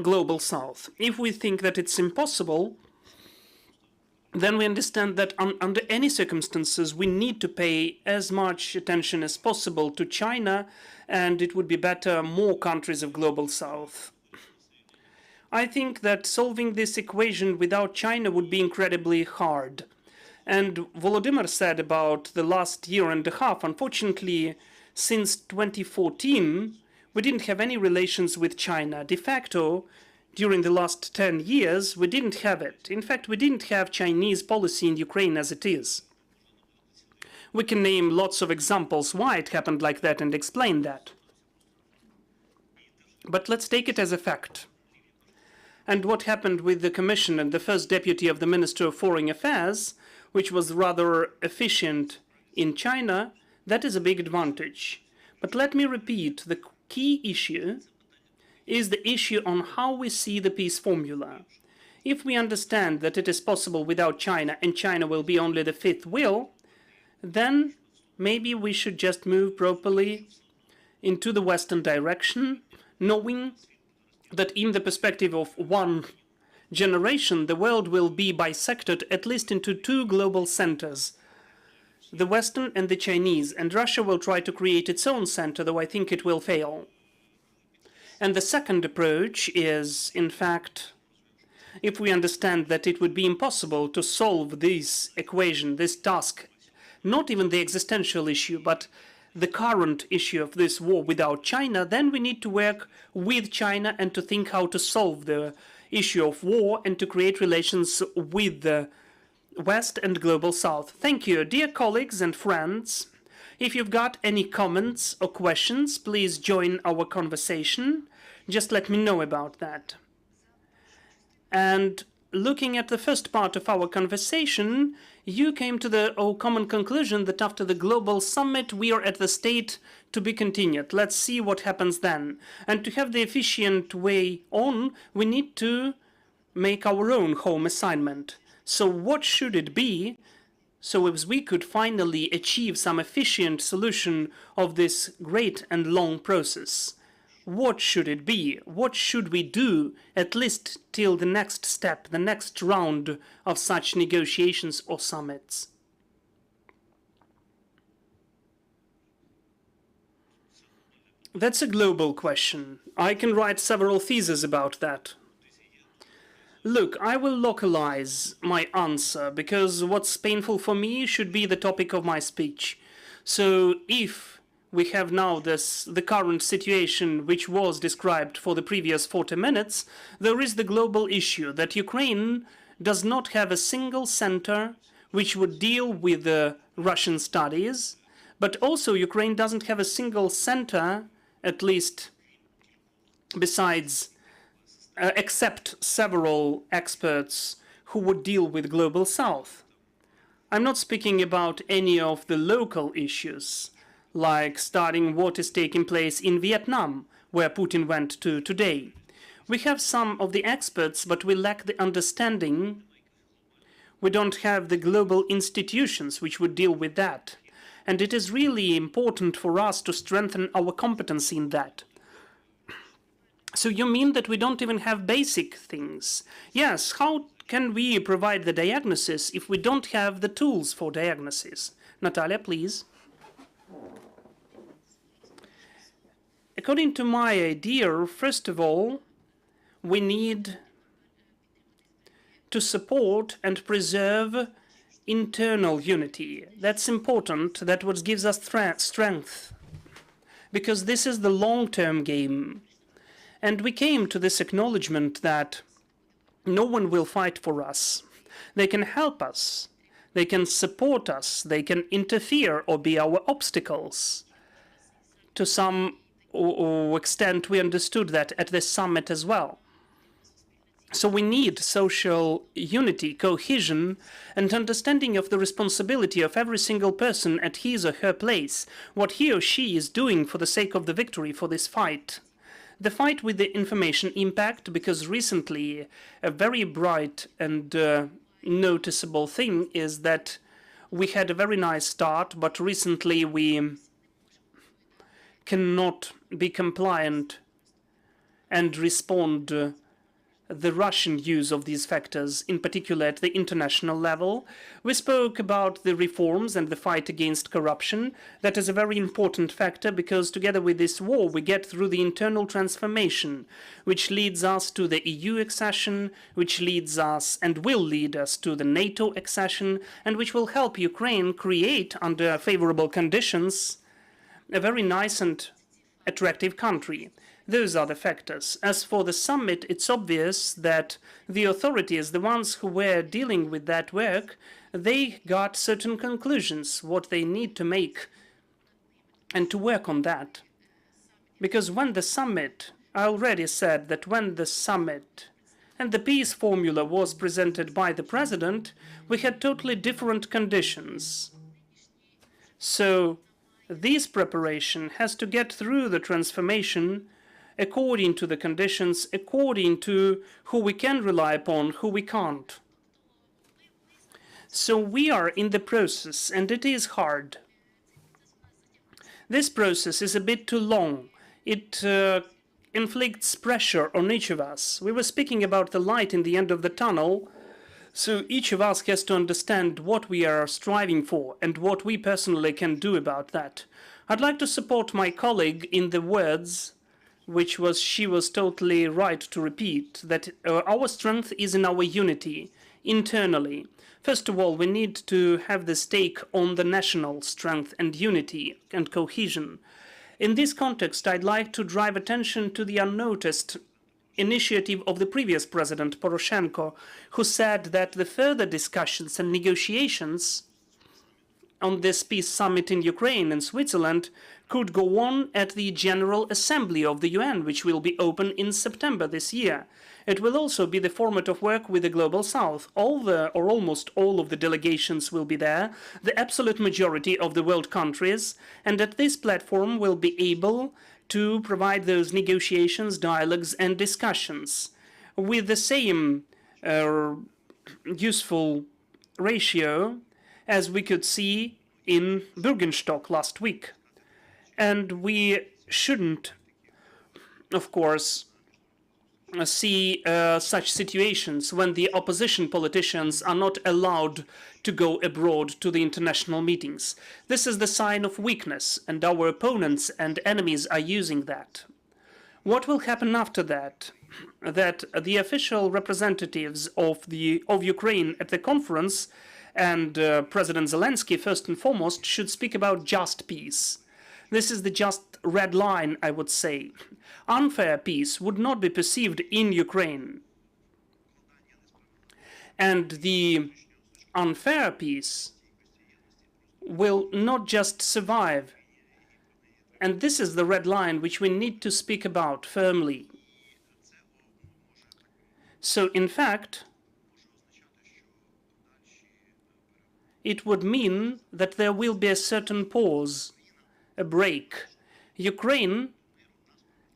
Global South. If we think that it's impossible, then we understand that under any circumstances we need to pay as much attention as possible to China, and it would be better more countries of Global South. I think that solving this equation without China would be incredibly hard. And Volodymyr said about the last year and a half, unfortunately, since 2014, we didn't have any relations with China. De facto, during the last 10 years, we didn't have it. In fact, we didn't have Chinese policy in Ukraine as it is. We can name lots of examples why it happened like that and explain that. But let's take it as a fact. And what happened with the Commission and the first deputy of the Minister of Foreign Affairs, which was rather efficient in China, that is a big advantage. But let me repeat, the key issue is the issue on how we see the peace formula. If we understand that it is possible without China and China will be only the fifth wheel, then maybe we should just move properly into the Western direction, knowing that in the perspective of one generation, the world will be bisected at least into two global centers, the Western and the Chinese, and Russia will try to create its own center, though I think it will fail. And the second approach is, in fact, if we understand that it would be impossible to solve this equation, this task, not even the existential issue, but the current issue of this war without China, then we need to work with China and to think how to solve the issue of war and to create relations with the West and Global South. Thank you, dear colleagues and friends. If you've got any comments or questions, please join our conversation. Just let me know about that. And looking at the first part of our conversation, you came to the common conclusion that after the global summit, we are at the state to be continued. Let's see what happens then. And to have the efficient way on, we need to make our own home assignment. So what should it be so as we could finally achieve some efficient solution of this great and long process? What should it be? What should we do, at least till the next step, the next round of such negotiations or summits? That's a global question. I can write several theses about that. Look, I will localize my answer, because what's painful for me should be the topic of my speech. So if we have now the current situation which was described for the previous 40 minutes, there is the global issue that Ukraine does not have a single center which would deal with the Russian studies, but also Ukraine doesn't have a single center, at least besides, except several experts who would deal with Global South. I'm not speaking about any of the local issues, like studying what is taking place in Vietnam, where Putin went to today. We have some of the experts, but we lack the understanding. We don't have the global institutions which would deal with that. And it is really important for us to strengthen our competency in that. So you mean that we don't even have basic things? Yes, how can we provide the diagnosis if we don't have the tools for diagnosis? Nataliya, please. According to my idea, first of all, we need to support and preserve internal unity. That's important. That's what gives us strength, because this is the long-term game. And we came to this acknowledgement that no one will fight for us. They can help us. They can support us. They can interfere or be our obstacles. To some extent, we understood that at this summit as well. So we need social unity, cohesion, and understanding of the responsibility of every single person at his or her place, what he or she is doing for the sake of the victory for this fight. The fight with the information impact, because recently a very bright and noticeable thing is that we had a very nice start, but recently we cannot be compliant and respond the Russian use of these factors, in particular at the international level. We spoke about the reforms and the fight against corruption. That is a very important factor, because together with this war we get through the internal transformation, which leads us to the EU accession, which leads us and will lead us to the NATO accession, and which will help Ukraine create, under favorable conditions, a very nice and attractive country. Those are the factors. As for the summit, it's obvious that the authorities, the ones who were dealing with that work, they got certain conclusions, what they need to make, and to work on that. Because when the summit, I already said that when the summit and the peace formula was presented by the president, we had totally different conditions. So this preparation has to get through the transformation according to the conditions, according to who we can rely upon, who we can't. So we are in the process, and it is hard. This process is a bit too long. It inflicts pressure on each of us. We were speaking about the light in the end of the tunnel, so each of us has to understand what we are striving for and what we personally can do about that. I'd like to support my colleague in the words she was totally right to repeat, that our strength is in our unity internally. First of all, we need to have the stake on the national strength and unity and cohesion. In this context, I'd like to drive attention to the unnoticed initiative of the previous president, Poroshenko, who said that the further discussions and negotiations on this peace summit in Ukraine and Switzerland could go on at the General Assembly of the UN, which will be open in September this year. It will also be the format of work with the Global South. Almost all of the delegations will be there, the absolute majority of the world countries, and at this platform will be able to provide those negotiations, dialogues, and discussions with the same useful ratio as we could see in Bürgenstock last week. And we shouldn't, of course, see such situations when the opposition politicians are not allowed to go abroad to the international meetings. This is the sign of weakness, and our opponents and enemies are using that. What will happen after that? That the official representatives of Ukraine at the conference and President Zelensky, first and foremost, should speak about just peace. This is the just red line, I would say. Unfair peace would not be perceived in Ukraine. And the unfair peace will not just survive. And this is the red line which we need to speak about firmly. So, in fact, it would mean that there will be a certain pause, a break. Ukraine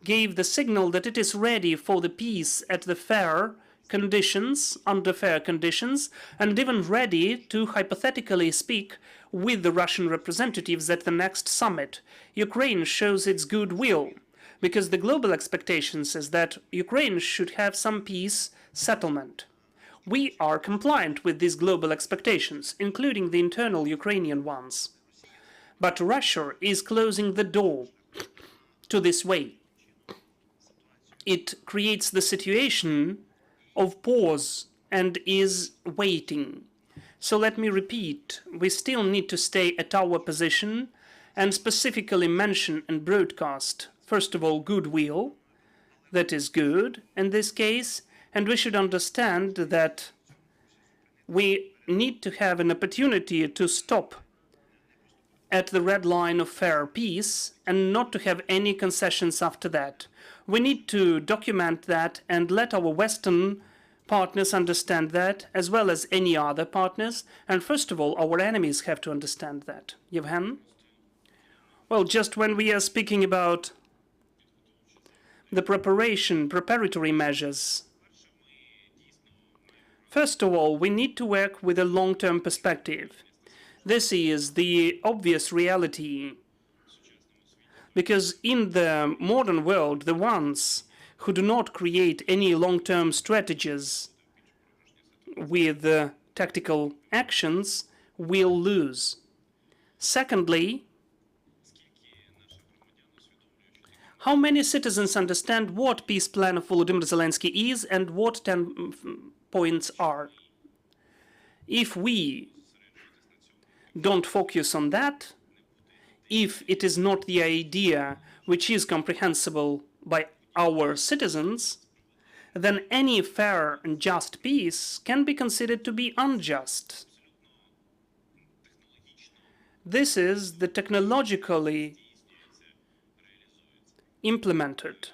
gave the signal that it is ready for the peace at the fair conditions, under fair conditions, and even ready to hypothetically speak with the Russian representatives at the next summit. Ukraine shows its goodwill, because the global expectations is that Ukraine should have some peace settlement. We are compliant with these global expectations, including the internal Ukrainian ones. But Russia is closing the door to this way. It creates the situation of pause and is waiting. So let me repeat, we still need to stay at our position and specifically mention and broadcast, first of all, goodwill. That is good in this case, and we should understand that we need to have an opportunity to stop at the red line of fair peace and not to have any concessions after that. We need to document that and let our Western partners understand that, as well as any other partners. And first of all, our enemies have to understand that. Yevhen? Well, just when we are speaking about the preparatory measures, first of all, we need to work with a long-term perspective. This is the obvious reality, because in the modern world, the ones who do not create any long-term strategies with tactical actions will lose. Secondly, how many citizens understand what peace plan of Volodymyr Zelensky is and what 10 points are? If we don't focus on that, if it is not the idea which is comprehensible by our citizens, then any fair and just peace can be considered to be unjust. This is the technologically implemented.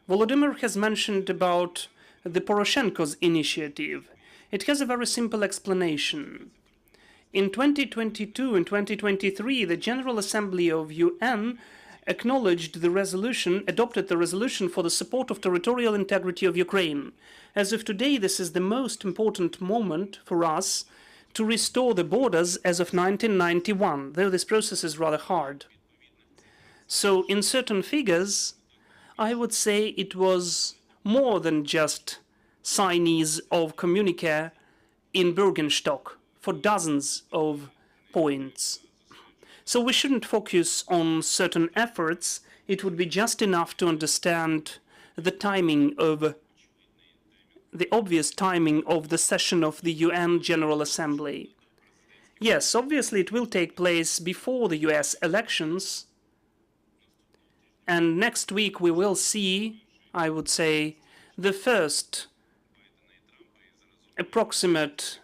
Volodymyr has mentioned about the Poroshenko's initiative. It has a very simple explanation. In 2022 and 2023, the General Assembly of UN acknowledged the resolution, adopted the resolution for the support of territorial integrity of Ukraine. As of today, this is the most important moment for us to restore the borders as of 1991, though this process is rather hard. So in certain figures, I would say it was more than just signees of communique in Bürgenstock for dozens of points. So we shouldn't focus on certain efforts. It would be just enough to understand the timing of the obvious timing of the session of the UN General Assembly. Yes, obviously it will take place before the US elections. And next week we will see, I would say, the first approximate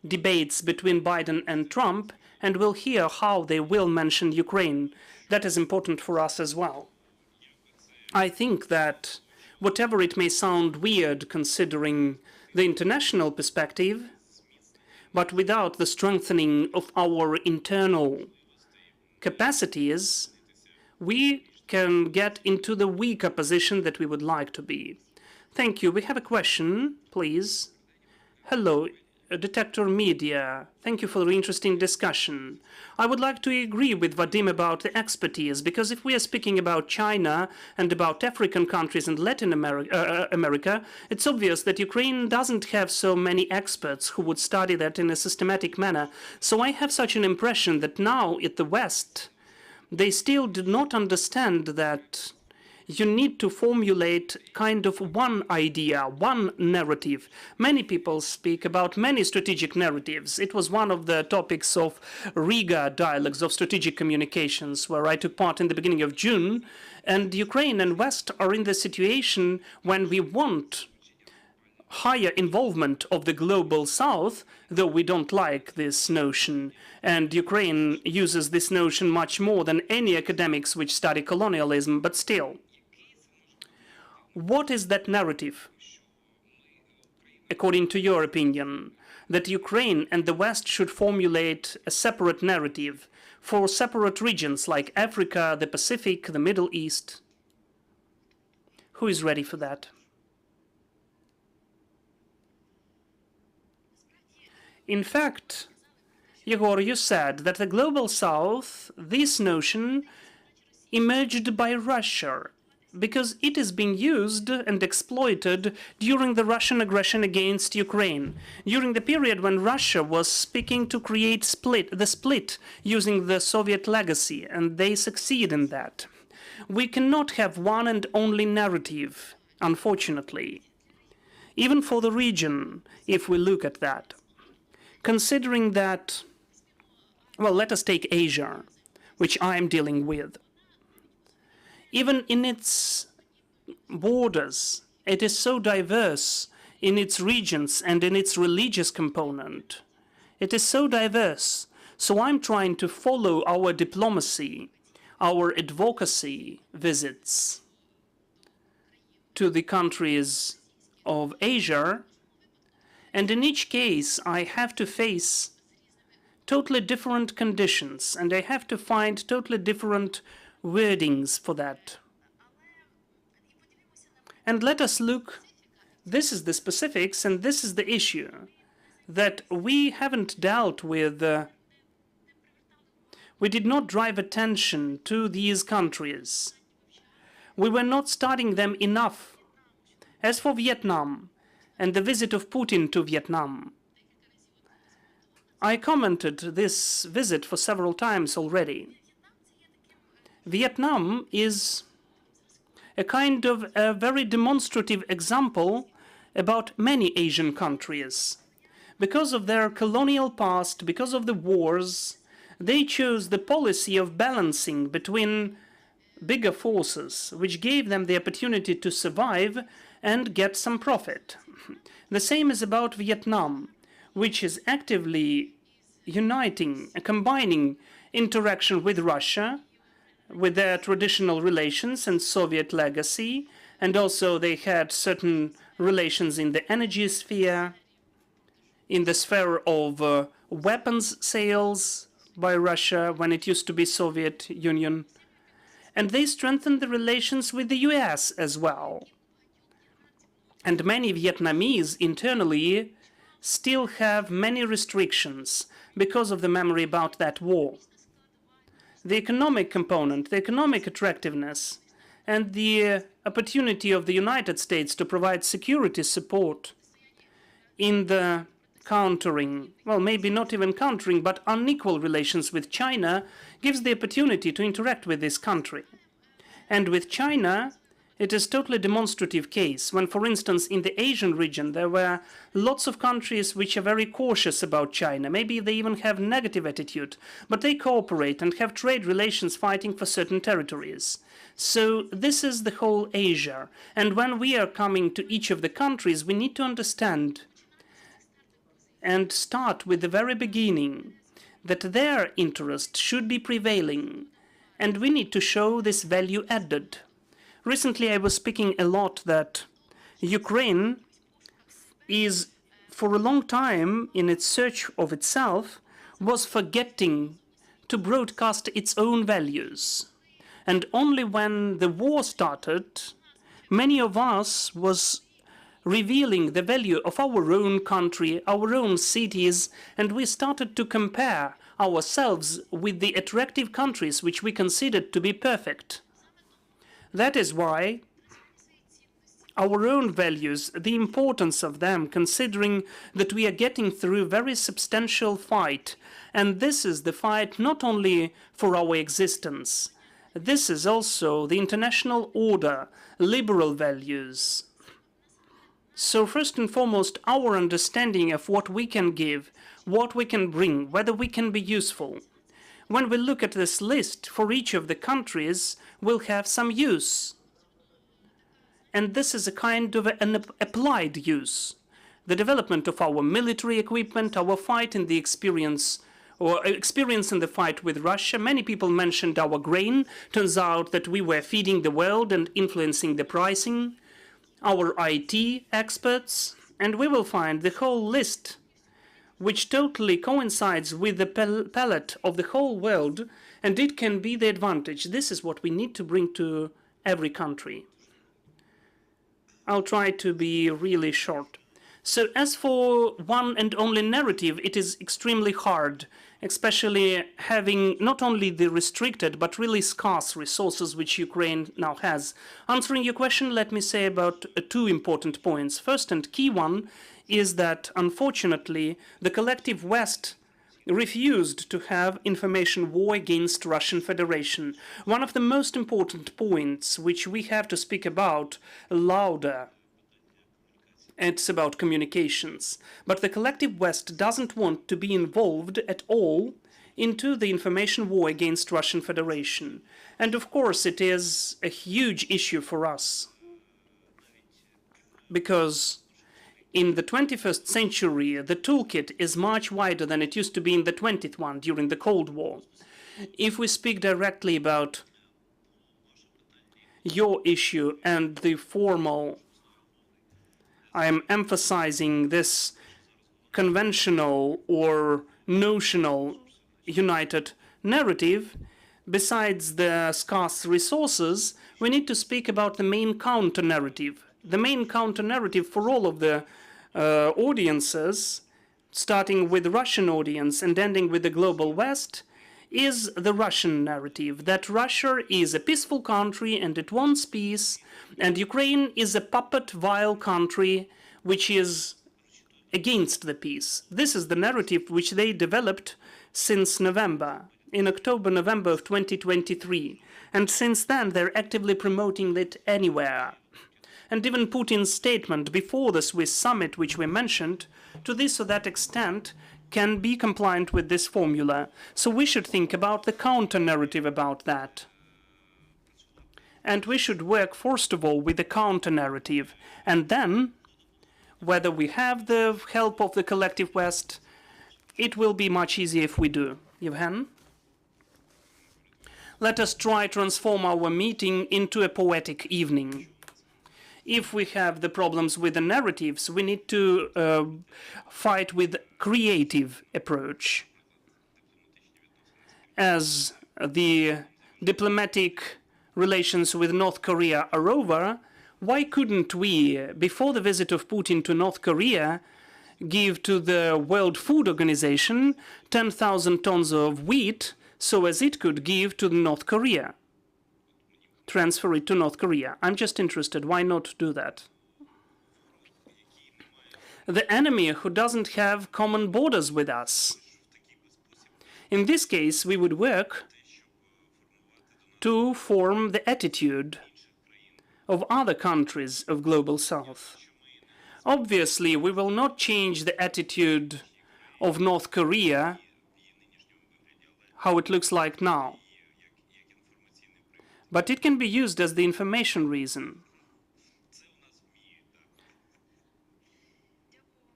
debates between Biden and Trump, and we'll hear how they will mention Ukraine. That is important for us as well. I think that whatever it may sound weird considering the international perspective, but without the strengthening of our internal capacities, we can get into the weaker position that we would like to be. Thank you. We have a question, please. Hello, Detector Media. Thank you for the interesting discussion. I would like to agree with Vadym about the expertise, because if we are speaking about China and about African countries and Latin America, it's obvious that Ukraine doesn't have so many experts who would study that in a systematic manner. So I have such an impression that now at the West, they still do not understand that you need to formulate kind of one idea, one narrative. Many people speak about many strategic narratives. It was one of the topics of Riga dialogues of strategic communications, where I took part in the beginning of June. And Ukraine and West are in the situation when we want higher involvement of the global South, though we don't like this notion. And Ukraine uses this notion much more than any academics which study colonialism, but still. What is that narrative, according to your opinion, that Ukraine and the West should formulate a separate narrative for separate regions like Africa, the Pacific, the Middle East? Who is ready for that? In fact, Yegor, you said that the global South, this notion emerged by Russia. because it is being used and exploited during the Russian aggression against Ukraine, during the period when Russia was seeking to create the split using the Soviet legacy, and they succeed in that. We cannot have one and only narrative, unfortunately, even for the region, if we look at that. Considering that, well, let us take Asia, which I am dealing with. Even in its borders, it is so diverse in its regions and in its religious component. It is so diverse. So I'm trying to follow our diplomacy, our advocacy visits to the countries of Asia. And in each case, I have to face totally different conditions, and I have to find totally different wordings for that. And let us look, this is the specifics and this is the issue that we haven't dealt with. We did not drive attention to these countries. We were not studying them enough. As for Vietnam and the visit of Putin to Vietnam, I commented this visit for several times already. Vietnam is a kind of a very demonstrative example about many Asian countries. Because of their colonial past, because of the wars, they chose the policy of balancing between bigger forces, which gave them the opportunity to survive and get some profit. The same is about Vietnam, which is actively uniting, combining interaction with Russia, with their traditional relations and Soviet legacy, and also they had certain relations in the energy sphere, in the sphere of weapons sales by Russia when it used to be Soviet Union. And they strengthened the relations with the US as well. And many Vietnamese internally still have many restrictions because of the memory about that war. The economic component, the economic attractiveness, and the opportunity of the United States to provide security support in the countering, well, maybe not even countering, but unequal relations with China gives the opportunity to interact with this country. And with China, it is totally demonstrative case when, for instance, in the Asian region, there were lots of countries which are very cautious about China. Maybe they even have negative attitude, but they cooperate and have trade relations fighting for certain territories. So this is the whole Asia. And when we are coming to each of the countries, we need to understand and start with the very beginning that their interest should be prevailing. And we need to show this value added. Recently, I was speaking a lot that Ukraine is, for a long time, in its search of itself, was forgetting to broadcast its own values. And only when the war started, many of us was revealing the value of our own country, our own cities, and we started to compare ourselves with the attractive countries which we considered to be perfect. That is why our own values, the importance of them, considering that we are getting through a very substantial fight, and this is the fight not only for our existence, this is also the international order, liberal values. So first and foremost, our understanding of what we can give, what we can bring, whether we can be useful. When we look at this list, for each of the countries will have some use. And this is a kind of an applied use. The development of our military equipment, our fight in the experience in the fight with Russia. Many people mentioned our grain. Turns out that we were feeding the world and influencing the pricing. Our IT experts, and we will find the whole list which totally coincides with the palette of the whole world, and it can be the advantage. This is what we need to bring to every country. I'll try to be really short. So as for one and only narrative, it is extremely hard, especially having not only the restricted but really scarce resources which Ukraine now has. Answering your question, let me say about two important points. First and key one is that, unfortunately, the collective West refused to have information war against Russian Federation. One of the most important points which we have to speak about louder, it's about communications. But the collective West doesn't want to be involved at all into the information war against Russian Federation. And of course it is a huge issue for us, because in the 21st century the toolkit is much wider than it used to be in the 20th one during the Cold War. If we speak directly about your issue and the formal, I am emphasizing this conventional or notional united narrative. Besides the scarce resources, we need to speak about the main counter-narrative. The main counter-narrative for all of the audiences, starting with the Russian audience and ending with the global West, is the Russian narrative, that Russia is a peaceful country and it wants peace, and Ukraine is a puppet, vile country which is against the peace. This is the narrative which they developed since November, in October, November of 2023. And since then, they're actively promoting it anywhere. And even Putin's statement before the Swiss summit, which we mentioned, to this or that extent, can be compliant with this formula. So we should think about the counter-narrative about that. And we should work, first of all, with the counter-narrative. And then, whether we have the help of the collective West, it will be much easier if we do. Yevhen? Let us try to transform our meeting into a poetic evening. If we have the problems with the narratives, we need to fight with creative approach. As the diplomatic relations with North Korea are over, why couldn't we, before the visit of Putin to North Korea, give to the World Food Organization 10,000 tons of wheat so as it could give to North Korea? Transfer it to North Korea. I'm just interested, why not do that? The enemy who doesn't have common borders with us. In this case, we would work to form the attitude of other countries of Global South. Obviously, we will not change the attitude of North Korea, how it looks like now. But it can be used as the information reason.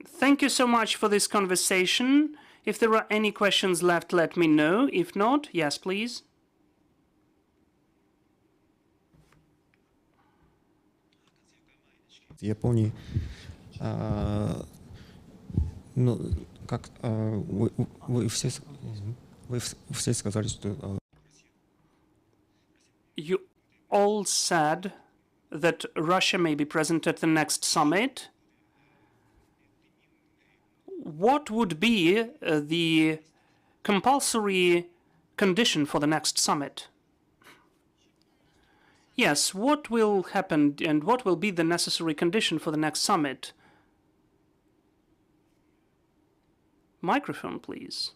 Thank you so much for this conversation. If there are any questions left, let me know. If not, yes, please. Японии, ну, как вы все сказали, что You all said that Russia may be present at the next summit. What would be the compulsory condition for the next summit? Yes, what will happen and what will be the necessary condition for the next summit? Microphone, please.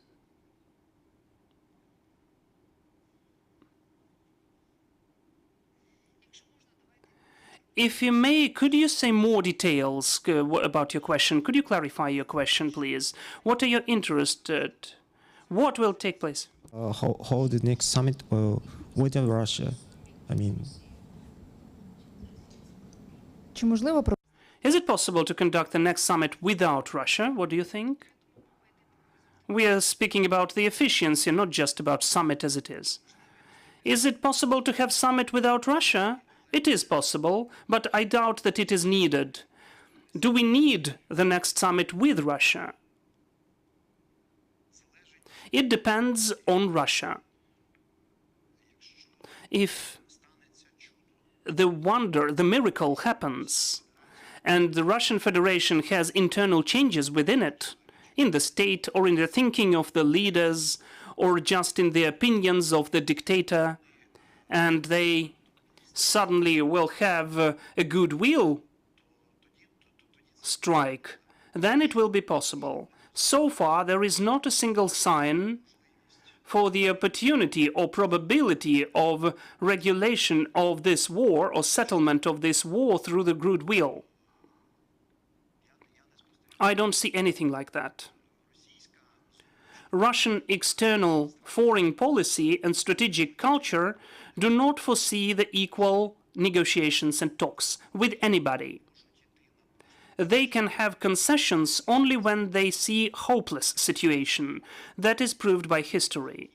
If you may, could you say more details about your question? Could you clarify your question, please? What are you interested? What will take place? how the next summit with Russia? I mean. Is it possible to conduct the next summit without Russia? What do you think? We are speaking about the efficiency, not just about summit as it is. Is it possible to have summit without Russia? It is possible, but I doubt that it is needed. Do we need the next summit with Russia? It depends on Russia. If the wonder, the miracle happens, and the Russian Federation has internal changes within it, in the state or in the thinking of the leaders or just in the opinions of the dictator, and they suddenly will have a goodwill strike, then it will be possible. So far, there is not a single sign for the opportunity or probability of regulation of this war or settlement of this war through the goodwill. I don't see anything like that. Russian external foreign policy and strategic culture do not foresee the equal negotiations and talks with anybody. They can have concessions only when they see hopeless situation. That is proved by history.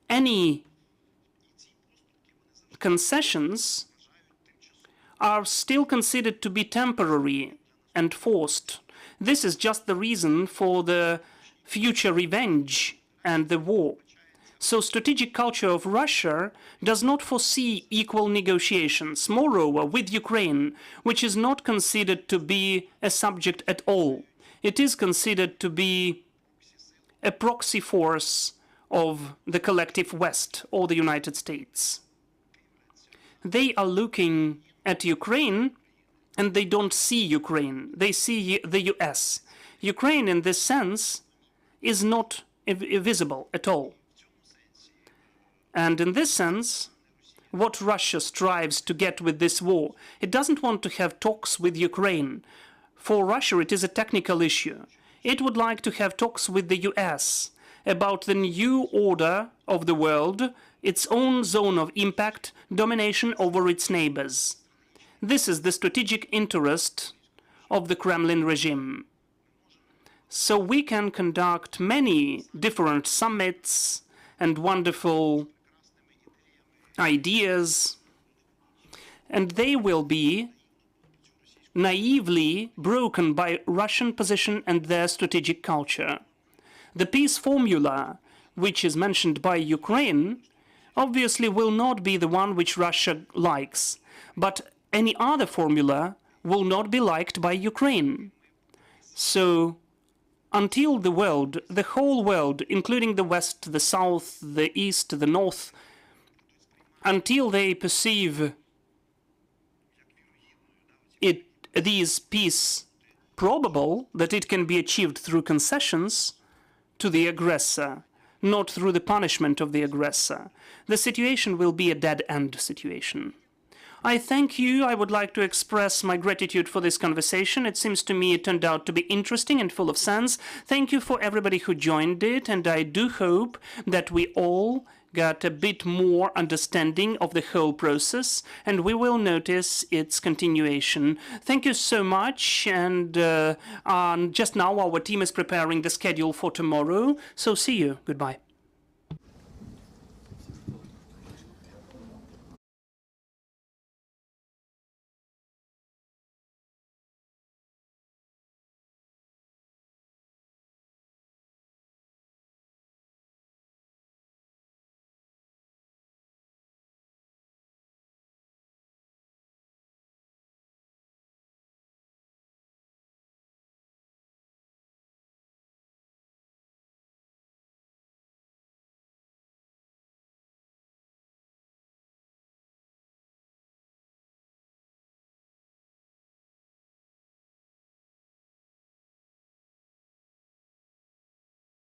Any concessions are still considered to be temporary and forced. This is just the reason for the future revenge and the war. So strategic culture of Russia does not foresee equal negotiations. Moreover, with Ukraine, which is not considered to be a subject at all, it is considered to be a proxy force of the collective West or the United States. They are looking at Ukraine and they don't see Ukraine. They see the US. Ukraine, in this sense, is not visible at all. And in this sense, what Russia strives to get with this war, it doesn't want to have talks with Ukraine. For Russia, it is a technical issue. It would like to have talks with the US about the new order of the world, its own zone of impact, domination over its neighbors. This is the strategic interest of the Kremlin regime. So we can conduct many different summits and wonderful ideas, and they will be naively broken by Russian position and their strategic culture. The peace formula, which is mentioned by Ukraine, obviously will not be the one which Russia likes, but any other formula will not be liked by Ukraine. So until the world, the whole world, including the West, the South, the East, the North, until they perceive these peace probable, that it can be achieved through concessions to the aggressor, not through the punishment of the aggressor, the situation will be a dead-end situation. I thank you. I would like to express my gratitude for this conversation. It seems to me it turned out to be interesting and full of sense. Thank you for everybody who joined it, and I do hope that we all got a bit more understanding of the whole process, and we will notice its continuation. Thank you so much, and just now our team is preparing the schedule for tomorrow, so see you. Goodbye.